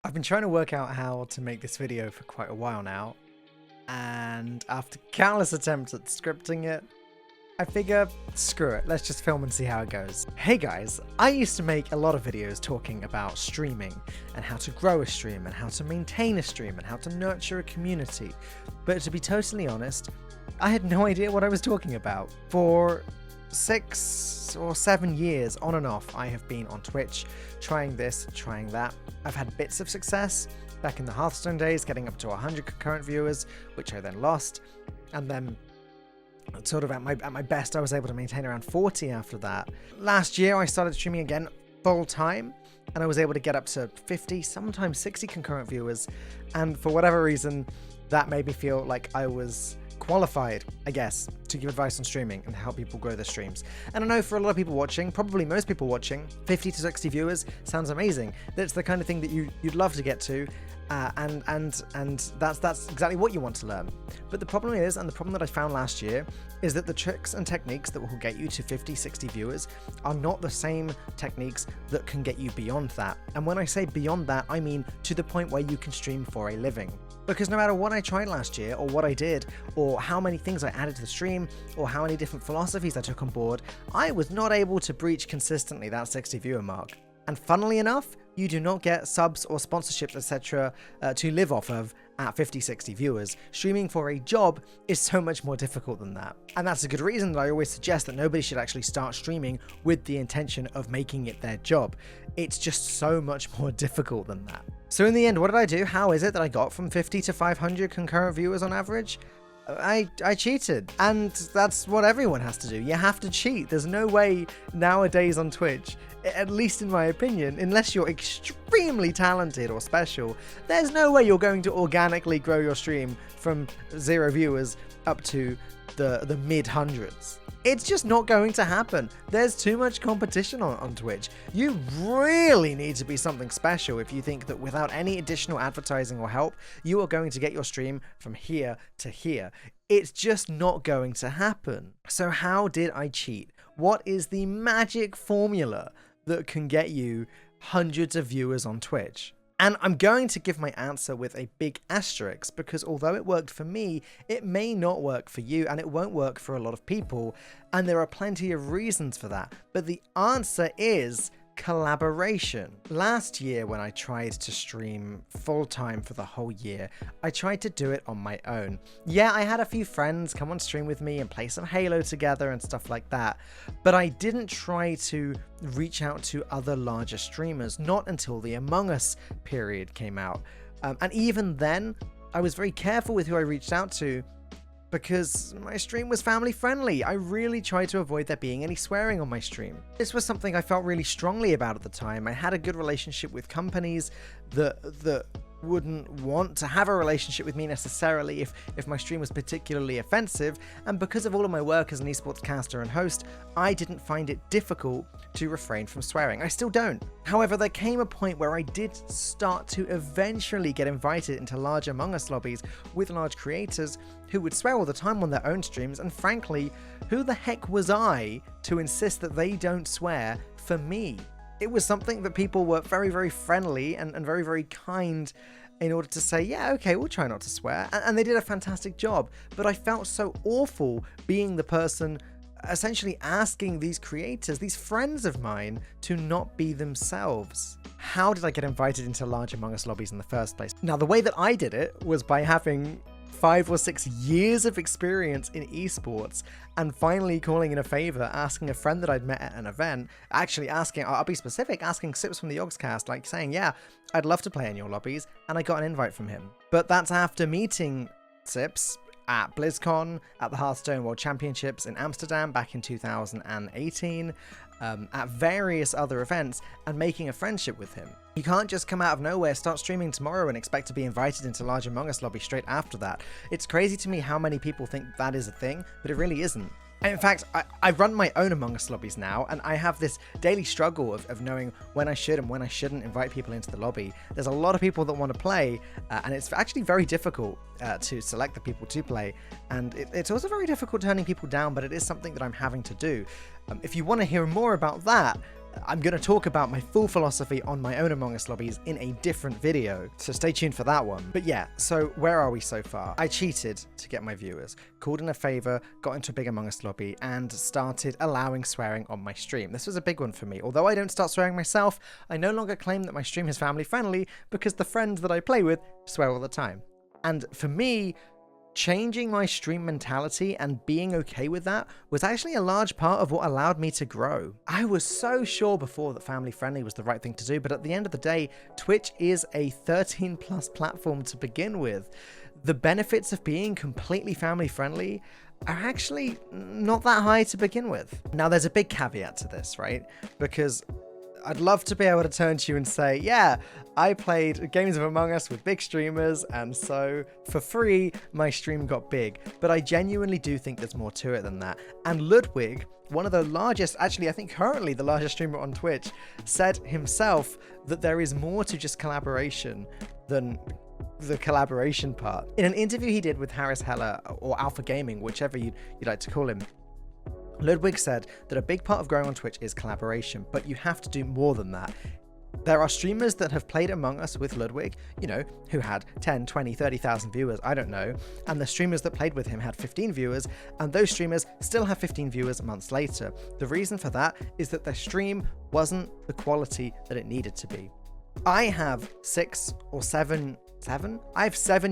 I've been trying to work out how to make this video for quite a while now, and after countless attempts at scripting it, I figure, screw it, let's just film and see how it goes. Hey guys, I used to make a lot of videos talking about streaming, and how to grow a stream, and how to maintain a stream, and how to nurture a community, but to be totally honest, I had no idea what I was talking about. For 6 or 7 years on and off, I have been on Twitch, trying this, trying that. I've had bits of success, back in the Hearthstone days, getting up to 100 concurrent viewers, which I then lost, and then sort of at my best I was able to maintain around 40 after that. Last year I started streaming again full time, and I was able to get up to 50, sometimes 60 concurrent viewers, and for whatever reason that made me feel like I was qualified, I guess, to give advice on streaming and help people grow their streams. And I know for a lot of people watching, probably most people watching, 50 to 60 viewers sounds amazing. That's the kind of thing that you'd love to get to, and that's exactly what you want to learn. But the problem is, and the problem that I found last year, is that the tricks and techniques that will get you to 50, 60 viewers are not the same techniques that can get you beyond that. And when I say beyond that, I mean to the point where you can stream for a living. Because no matter what I tried last year, or what I did, or how many things I added to the stream, or how many different philosophies I took on board, I was not able to breach consistently that 60 viewer mark. And funnily enough, you do not get subs or sponsorships, etc. To live off of at 50, 60 viewers. Streaming for a job is so much more difficult than that. And that's a good reason that I always suggest that nobody should actually start streaming with the intention of making it their job. It's just so much more difficult than that. So in the end, what did I do? How is it that I got from 50 to 500 concurrent viewers on average? I cheated, and that's what everyone has to do. You have to cheat. There's no way nowadays on Twitch, at least in my opinion, unless you're extremely talented or special, there's no way you're going to organically grow your stream from 0 viewers up to the mid hundreds. It's just not going to happen. There's too much competition on Twitch. You really need to be something special if you think that without any additional advertising or help, you are going to get your stream from here to here. It's just not going to happen. So how did I cheat? What is the magic formula that can get you hundreds of viewers on Twitch? And I'm going to give my answer with a big asterisk, because although it worked for me, it may not work for you, and it won't work for a lot of people, and there are plenty of reasons for that. But the answer is collaboration. Last year, when I tried to stream full-time for the whole year, I tried to do it on my own. Yeah, I had a few friends come on stream with me and play some Halo together and stuff like that, but I didn't try to reach out to other larger streamers, not until the Among Us period came out. And even then, I was very careful with who I reached out to, because my stream was family friendly. I really tried to avoid there being any swearing on my stream. This was something I felt really strongly about at the time. I had a good relationship with companies that wouldn't want to have a relationship with me necessarily if my stream was particularly offensive, and because of all of my work as an esports caster and host, I didn't find it difficult to refrain from swearing. I still don't. However, there came a point where I did start to eventually get invited into large Among Us lobbies with large creators who would swear all the time on their own streams, and frankly, who the heck was I to insist that they don't swear for me? It was something that people were very, very friendly and very, very kind in order to say, yeah, okay, we'll try not to swear. And they did a fantastic job. But I felt so awful being the person essentially asking these creators, these friends of mine, to not be themselves. How did I get invited into large Among Us lobbies in the first place? Now, the way that I did it was by having 5 or 6 years of experience in esports, and finally calling in a favor, asking a friend that I'd met at an event, actually asking, I'll be specific, asking Sips from the Yogscast, like saying, yeah, I'd love to play in your lobbies, and I got an invite from him. But that's after meeting Sips at BlizzCon, at the Hearthstone World Championships in Amsterdam back in 2018, at various other events, and making a friendship with him. You can't just come out of nowhere, start streaming tomorrow, and expect to be invited into large Among Us lobby straight after that. It's crazy to me how many people think that is a thing, but it really isn't. And in fact, I run my own Among Us lobbies now, and I have this daily struggle of knowing when I should and when I shouldn't invite people into the lobby. There's a lot of people that want to play, and it's actually very difficult to select the people to play, and it's also very difficult turning people down, but it is something that I'm having to do. If you want to hear more about that, I'm going to talk about my full philosophy on my own Among Us lobbies in a different video, so stay tuned for that one. But yeah, so where are we so far? I cheated to get my viewers, called in a favor, got into a big Among Us lobby, and started allowing swearing on my stream. This was a big one for me. Although I don't start swearing myself, I no longer claim that my stream is family friendly because the friends that I play with swear all the time. And for me, changing my stream mentality and being okay with that was actually a large part of what allowed me to grow. I was so sure before that family friendly was the right thing to do, but at the end of the day, Twitch is a 13+ platform to begin with. The benefits of being completely family friendly are actually not that high to begin with. Now, there's a big caveat to this, right? Because I'd love to be able to turn to you and say, yeah, I played games of Among Us with big streamers, and so for free, my stream got big. But I genuinely do think there's more to it than that. And Ludwig, one of the largest, actually I think currently the largest streamer on Twitch, said himself that there is more to just collaboration than the collaboration part. In an interview he did with Harris Heller, or Alpha Gaming, whichever you'd like to call him, Ludwig said that a big part of growing on Twitch is collaboration, but you have to do more than that. There are streamers that have played Among Us with Ludwig, you know, who had 10, 20, 30,000 viewers, I don't know, and the streamers that played with him had 15 viewers, and those streamers still have 15 viewers months later. The reason for that is that their stream wasn't the quality that it needed to be. I have 7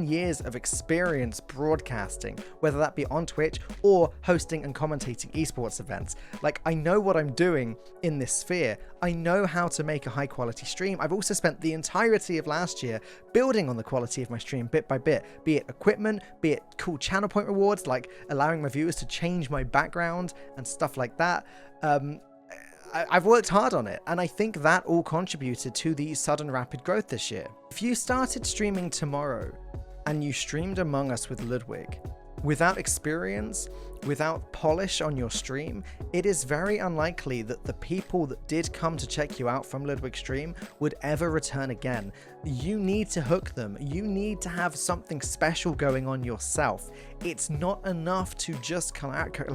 years of experience broadcasting, whether that be on Twitch or hosting and commentating esports events. Like, I know what I'm doing in this sphere. I know how to make a high quality stream. I've also spent the entirety of last year building on the quality of my stream bit by bit, be it equipment, be it cool channel point rewards, like allowing my viewers to change my background and stuff like that. I've worked hard on it, and I think that all contributed to the sudden rapid growth this year. If you started streaming tomorrow and you streamed Among Us with Ludwig, without experience, without polish on your stream, it is very unlikely that the people that did come to check you out from Ludwig's stream would ever return again. You need to hook them. You need to have something special going on yourself. It's not enough to just collaborate.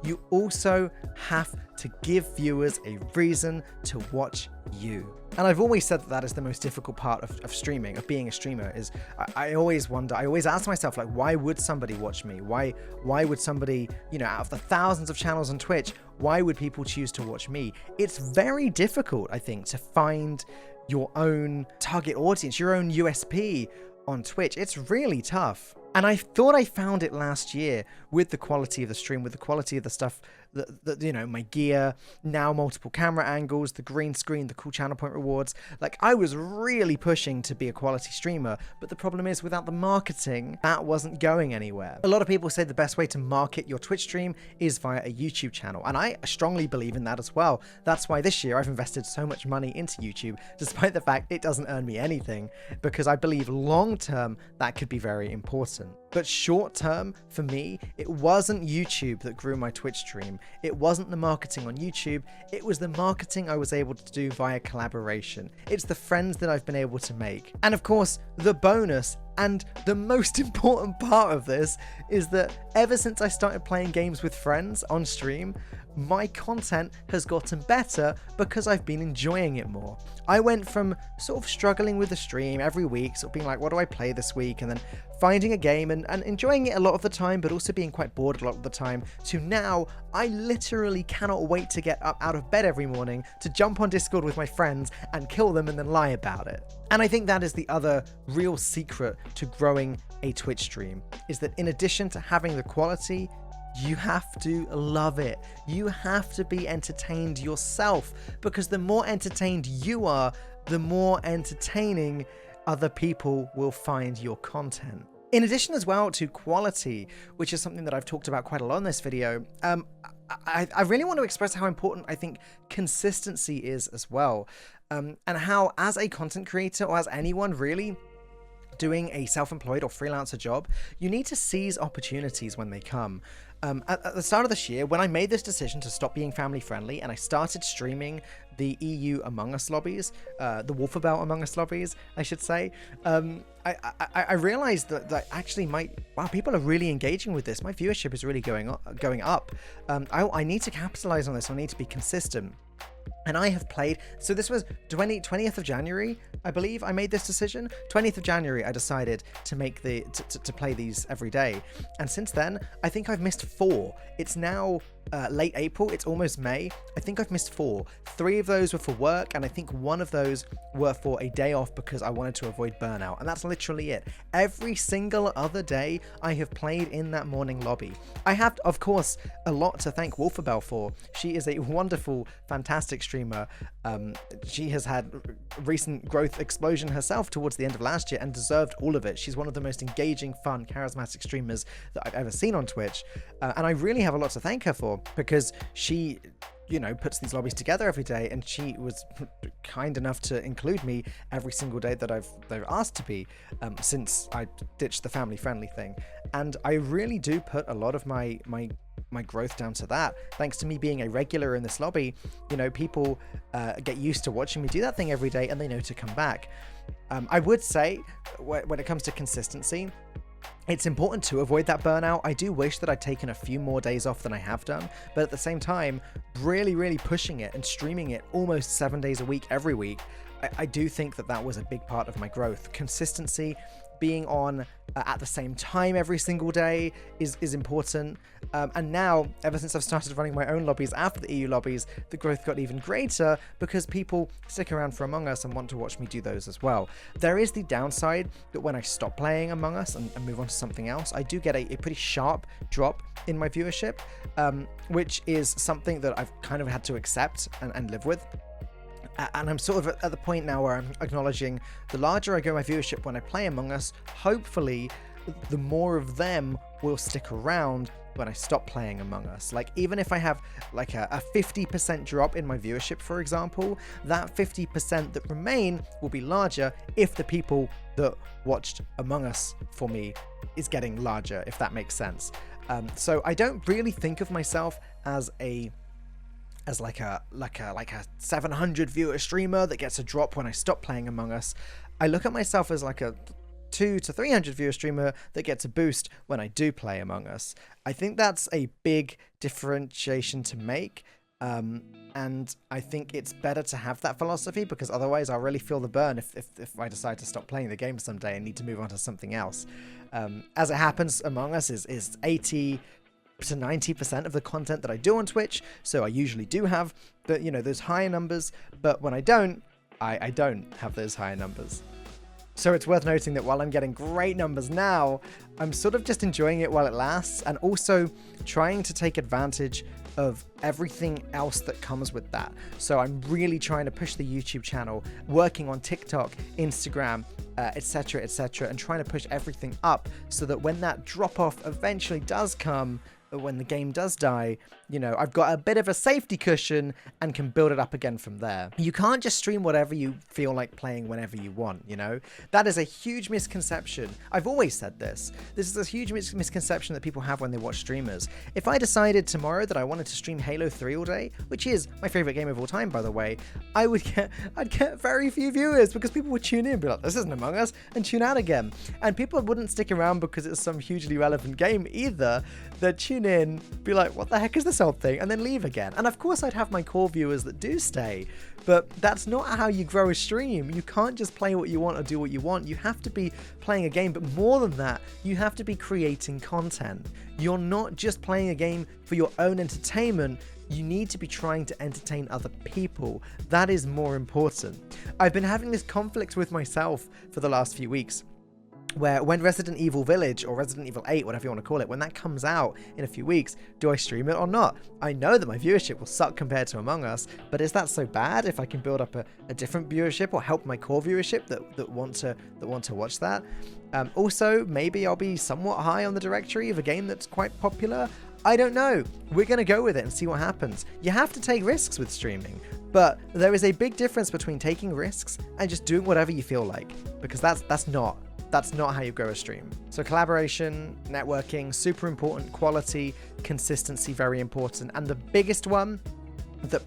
You also have to give viewers a reason to watch you. And I've always said that that is the most difficult part of streaming, of being a streamer, is I always wonder, I always ask myself, like, why would somebody watch me? Why would somebody, you know, out of the thousands of channels on Twitch, why would people choose to watch me? It's very difficult, I think, to find your own target audience, your own USP on Twitch. It's really tough. And I thought I found it last year with the quality of the stream, with the quality of the stuff that you know, my gear, now multiple camera angles, the green screen, the cool channel point rewards. Like, I was really pushing to be a quality streamer, but the problem is, without the marketing, that wasn't going anywhere. A lot of people say the best way to market your Twitch stream is via a YouTube channel, and I strongly believe in that as well. That's why this year I've invested so much money into YouTube, despite the fact it doesn't earn me anything, because I believe long term that could be very important. But short term, for me, it wasn't YouTube that grew my Twitch stream. It wasn't the marketing on YouTube. It was the marketing I was able to do via collaboration. It's the friends that I've been able to make. And of course, the bonus and the most important part of this is that ever since I started playing games with friends on stream, my content has gotten better because I've been enjoying it more. I went from sort of struggling with the stream every week, sort of being like, what do I play this week? And then finding a game and enjoying it a lot of the time, but also being quite bored a lot of the time, to now I literally cannot wait to get up out of bed every morning to jump on Discord with my friends and kill them and then lie about it. And I think that is the other real secret to growing a Twitch stream, is that in addition to having the quality, you have to love it. You have to be entertained yourself, because the more entertained you are, the more entertaining other people will find your content. In addition as well to quality, which is something that I've talked about quite a lot in this video, I really want to express how important I think consistency is as well. And how, as a content creator, or as anyone really doing a self-employed or freelancer job, you need to seize opportunities when they come. At the start of this year, when I made this decision to stop being family friendly and I started streaming the EU Among Us lobbies, the Wolfabelt Among Us lobbies, I should say, I realized that actually wow, people are really engaging with this. My viewership is really going up. I need to capitalize on this. I need to be consistent. And I have played, so this was 20th of January, I believe I made this decision. 20th of January, I decided to make to play these every day. And since then, I think I've missed 4. It's now late April, it's almost May. I think I've missed 4. 3 of those were for work, and I think 1 of those were for a day off because I wanted to avoid burnout. And that's literally it. Every single other day, I have played in that morning lobby. I have, of course, a lot to thank Wolfabelt for. She is a wonderful, fantastic streamer. She has had recent growth explosion herself towards the end of last year and deserved all of it. She's one of the most engaging, fun, charismatic streamers that I've ever seen on Twitch, and I really have a lot to thank her for, because she, puts these lobbies together every day, and she was kind enough to include me every single day that they've asked to be, since I ditched the family friendly thing. And I really do put a lot of my growth down to that. Thanks to me being a regular in this lobby, people get used to watching me do that thing every day, and they know to come back. I would say, when it comes to consistency, it's important to avoid that burnout. I do wish that I'd taken a few more days off than I have done, but at the same time, really pushing it and streaming it almost 7 days a week, every week, I do think that was a big part of my growth. Consistency, being on at the same time every single day is important. And now, ever since I've started running my own lobbies after the EU lobbies, the growth got even greater because people stick around for Among Us and want to watch me do those as well. There is the downside that when I stop playing Among Us and move on to something else, I do get a pretty sharp drop in my viewership, which is something that I've kind of had to accept and live with. And I'm sort of at the point now where I'm acknowledging the larger I grow my viewership when I play Among Us, hopefully the more of them will stick around when I stop playing Among Us. Like, even if I have like a 50% drop in my viewership, for example, that 50% that remain will be larger if the people that watched Among Us for me is getting larger, if that makes sense. So I don't really think of myself as like a 700 viewer streamer that gets a drop when I stop playing Among Us. I look at myself as like a 200 to 300 viewer streamer that gets a boost when I do play Among Us. I think that's a big differentiation to make, and I think it's better to have that philosophy, because otherwise I'll really feel the burn if I decide to stop playing the game someday and need to move on to something else. As it happens, Among Us is 80 to 90% of the content that I do on Twitch, so I usually do have those higher numbers, but when I don't, I don't have those higher numbers. So it's worth noting that while I'm getting great numbers now, I'm sort of just enjoying it while it lasts, and also trying to take advantage of everything else that comes with that. So I'm really trying to push the YouTube channel, working on TikTok, Instagram, etc, and trying to push everything up so that when that drop off eventually does come, when the game does die, I've got a bit of a safety cushion and can build it up again from there. You can't just stream whatever you feel like playing whenever you want, That is a huge misconception. I've always said this. This is a huge misconception that people have when they watch streamers. If I decided tomorrow that I wanted to stream Halo 3 all day, which is my favorite game of all time, by the way, I'd get very few viewers, because people would tune in and be like, this isn't Among Us, and tune out again. And people wouldn't stick around because it's some hugely relevant game either. They'd tune in, be like, what the heck is this old thing, and then leave again. And of course I'd have my core viewers that do stay, but that's not how you grow a stream. You can't just play what you want or do what you want. You have to be playing a game, but more than that, you have to be creating content. You're not just playing a game for your own entertainment. You need to be trying to entertain other people. That is more important. I've been having this conflict with myself for the last few weeks, where when Resident Evil Village, or Resident Evil 8, whatever you want to call it, when that comes out in a few weeks, do I stream it or not? I know that my viewership will suck compared to Among Us, but is that so bad if I can build up a different viewership, or help my core viewership that want to watch that? Also, maybe I'll be somewhat high on the directory of a game that's quite popular. I don't know. We're going to go with it and see what happens. You have to take risks with streaming, but there is a big difference between taking risks and just doing whatever you feel like, because that's not That's not how you grow a stream. So collaboration, networking, super important. Quality, consistency, very important. And the biggest one that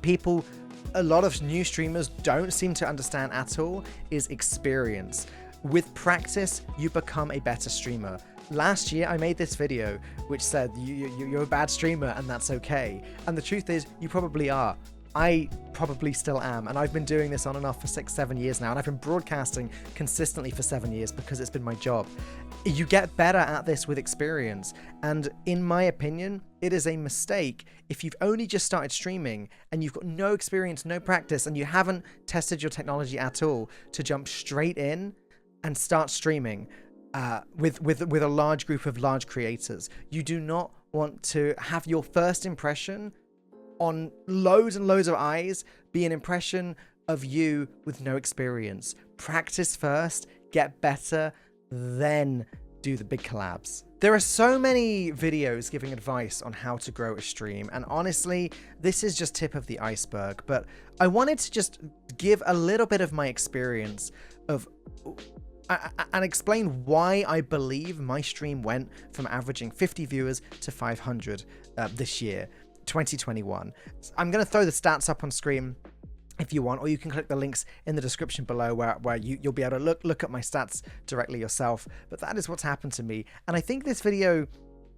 a lot of new streamers don't seem to understand at all is experience. With practice, you become a better streamer. Last year, I made this video which said you're a bad streamer and that's okay. And the truth is, you probably are. I probably still am, and I've been doing this on and off for 6-7 years now, and I've been broadcasting consistently for 7 years because it's been my job. You get better at this with experience, and in my opinion, it is a mistake if you've only just started streaming and you've got no experience, no practice, and you haven't tested your technology at all to jump straight in and start streaming with a large group of large creators. You do not want to have your first impression on loads and loads of eyes be an impression of you with no experience. Practice first, get better, then do the big collabs. There are so many videos giving advice on how to grow a stream, and honestly, this is just tip of the iceberg, but I wanted to just give a little bit of my experience of and explain why I believe my stream went from averaging 50 viewers to 500 this year, 2021. I'm going to throw the stats up on screen if you want, or you can click the links in the description below where you'll be able to look at my stats directly yourself. But that is what's happened to me, and I think this video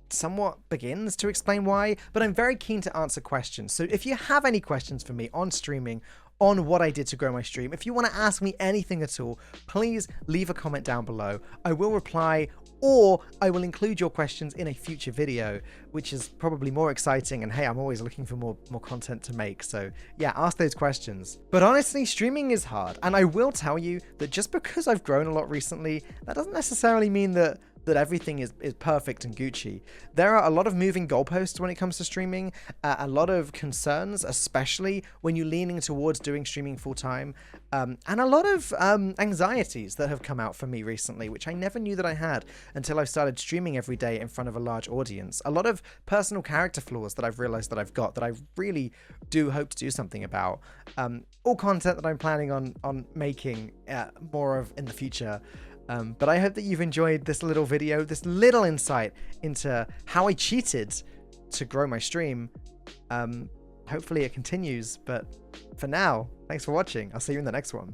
somewhat begins to explain why, but I'm very keen to answer questions. So if you have any questions for me on streaming, on what I did to grow my stream, if you want to ask me anything at all, please leave a comment down below. I will reply, or I will include your questions in a future video, which is probably more exciting. And hey, I'm always looking for more content to make. So yeah, ask those questions. But honestly, streaming is hard. And I will tell you that just because I've grown a lot recently, that doesn't necessarily mean that everything is perfect and Gucci. There are a lot of moving goalposts when it comes to streaming, a lot of concerns, especially when you're leaning towards doing streaming full-time, and a lot of anxieties that have come out for me recently, which I never knew that I had until I started streaming every day in front of a large audience. A lot of personal character flaws that I've realized that I've got that I really do hope to do something about. All content that I'm planning on making more of in the future. But I hope that you've enjoyed this little video, this little insight into how I cheated to grow my stream. Hopefully it continues, but for now, thanks for watching. I'll see you in the next one.